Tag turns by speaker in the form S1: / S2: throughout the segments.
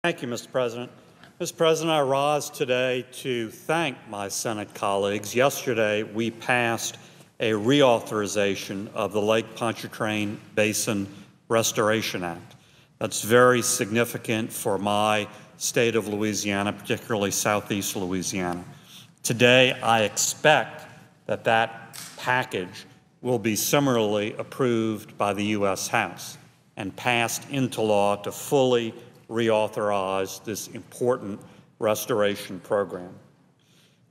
S1: Thank you, Mr. President. Mr. President, I rise today to thank my Senate colleagues. Yesterday, we passed a reauthorization of the Lake Pontchartrain Basin Restoration Act. That's very significant for my state of Louisiana, particularly southeast Louisiana. Today, I expect that that package will be similarly approved by the U.S. House and passed into law to fully reauthorize this important restoration program.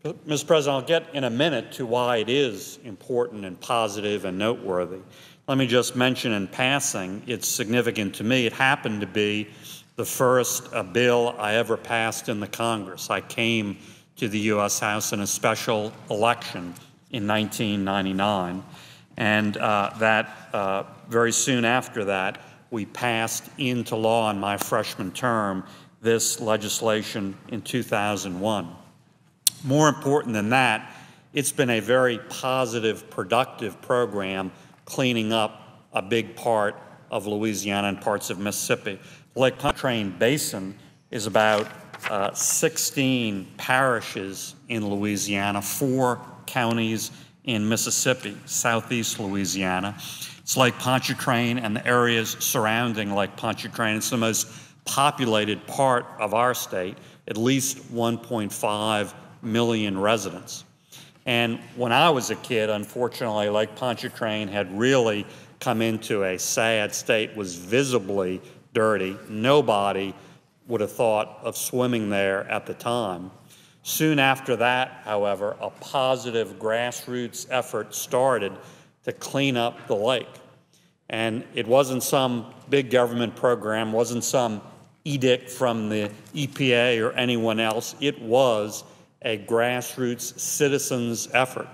S1: Mr. President, I'll get in a minute to why it is important and positive and noteworthy. Let me just mention in passing, it's significant to me. It happened to be the first bill I ever passed in the Congress. I came to the U.S. House in a special election in 1999, and very soon after that, we passed into law in my freshman term this legislation in 2001. More important than that, it's been a very positive, productive program cleaning up a big part of Louisiana and parts of Mississippi. The Lake Pontchartrain Basin is about 16 parishes in Louisiana, 4 counties in Mississippi, southeast Louisiana. It's Lake Pontchartrain and the areas surrounding Lake Pontchartrain. It's the most populated part of our state, at least 1.5 million residents. And when I was a kid, unfortunately, Lake Pontchartrain had really come into a sad state, was visibly dirty. Nobody would have thought of swimming there at the time. Soon after that, however, a positive grassroots effort started to clean up the lake. And it wasn't some big government program, wasn't some edict from the EPA or anyone else. It was a grassroots citizens effort.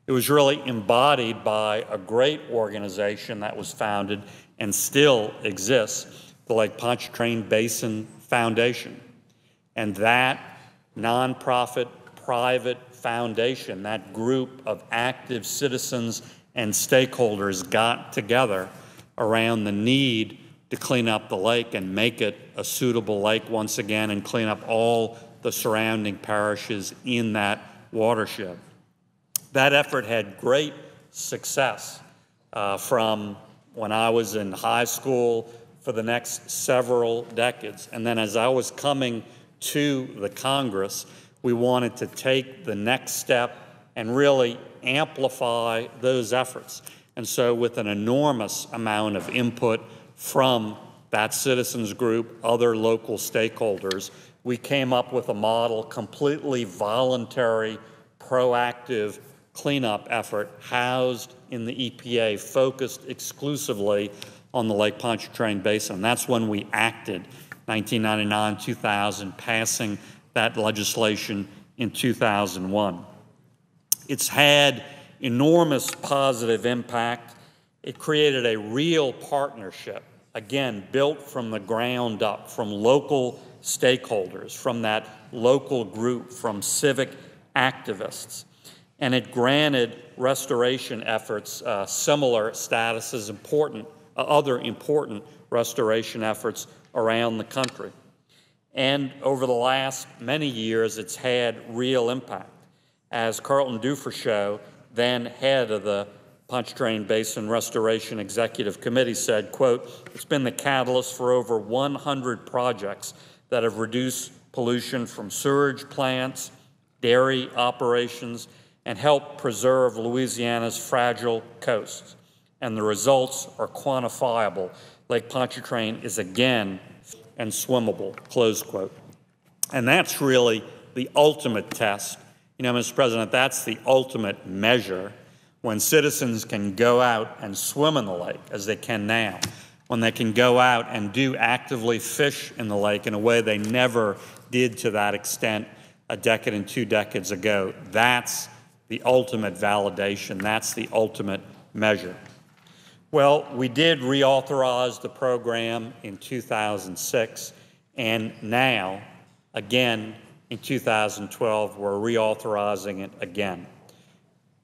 S1: It was really embodied by a great organization that was founded and still exists, the Lake Pontchartrain Basin Foundation. And that nonprofit, private foundation, that group of active citizens and stakeholders got together around the need to clean up the lake and make it a suitable lake once again and clean up all the surrounding parishes in that watershed. That effort had great success from when I was in high school for the next several decades. And then as I was coming to the Congress, we wanted to take the next step and really amplify those efforts. And so with an enormous amount of input from that citizens group, other local stakeholders, we came up with a model, completely voluntary, proactive cleanup effort housed in the EPA, focused exclusively on the Lake Pontchartrain Basin. That's when we acted, 1999, 2000, passing that legislation in 2001. It's had enormous positive impact. It created a real partnership, again, built from the ground up, from local stakeholders, from that local group, from civic activists. And it granted restoration efforts similar status as other important restoration efforts around the country. And over the last many years, it's had real impact. As Carlton Dufreshow, then head of the Pontchartrain Basin Restoration Executive Committee, said, quote, "It's been the catalyst for over 100 projects that have reduced pollution from sewage plants, dairy operations, and helped preserve Louisiana's fragile coasts. And the results are quantifiable. Lake Pontchartrain is again and swimmable," close quote. And that's really the ultimate test. You know, Mr. President, that's the ultimate measure when citizens can go out and swim in the lake, as they can now, when they can go out and do actively fish in the lake in a way they never did to that extent a decade and 2 decades ago. That's the ultimate validation. That's the ultimate measure. Well, we did reauthorize the program in 2006, and now, again, in 2012, we're reauthorizing it again,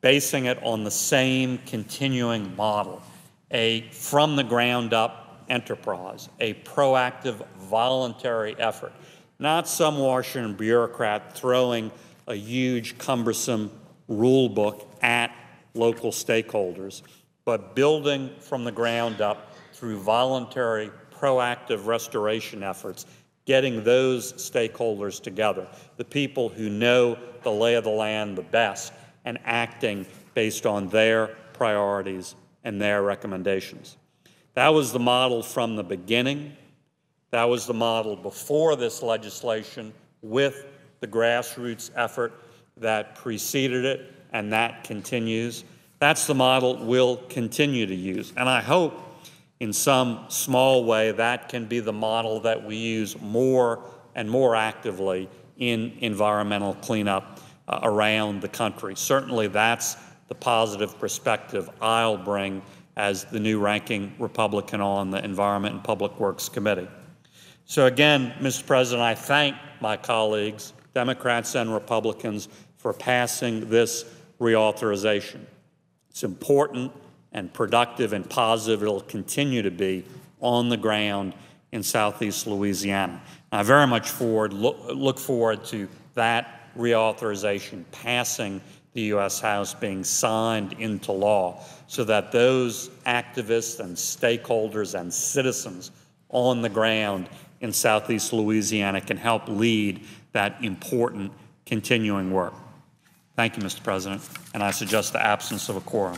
S1: basing it on the same continuing model, a from the ground up enterprise, a proactive, voluntary effort, not some Washington bureaucrat throwing a huge, cumbersome rule book at local stakeholders, but building from the ground up through voluntary, proactive restoration efforts, getting those stakeholders together, the people who know the lay of the land the best, and acting based on their priorities and their recommendations. That was the model from the beginning. That was the model before this legislation, with the grassroots effort that preceded it, and that continues. That's the model we'll continue to use. And I hope in some small way that can be the model that we use more and more actively in environmental cleanup around the country. Certainly that's the positive perspective I'll bring as the new ranking Republican on the Environment and Public Works Committee. So again, Mr. President, I thank my colleagues, Democrats and Republicans, for passing this reauthorization. It's important and productive and positive. It'll continue to be on the ground in Southeast Louisiana. I very much look forward to that reauthorization passing the U.S. House, being signed into law, so that those activists and stakeholders and citizens on the ground in Southeast Louisiana can help lead that important continuing work. Thank you, Mr. President, and I suggest the absence of a quorum.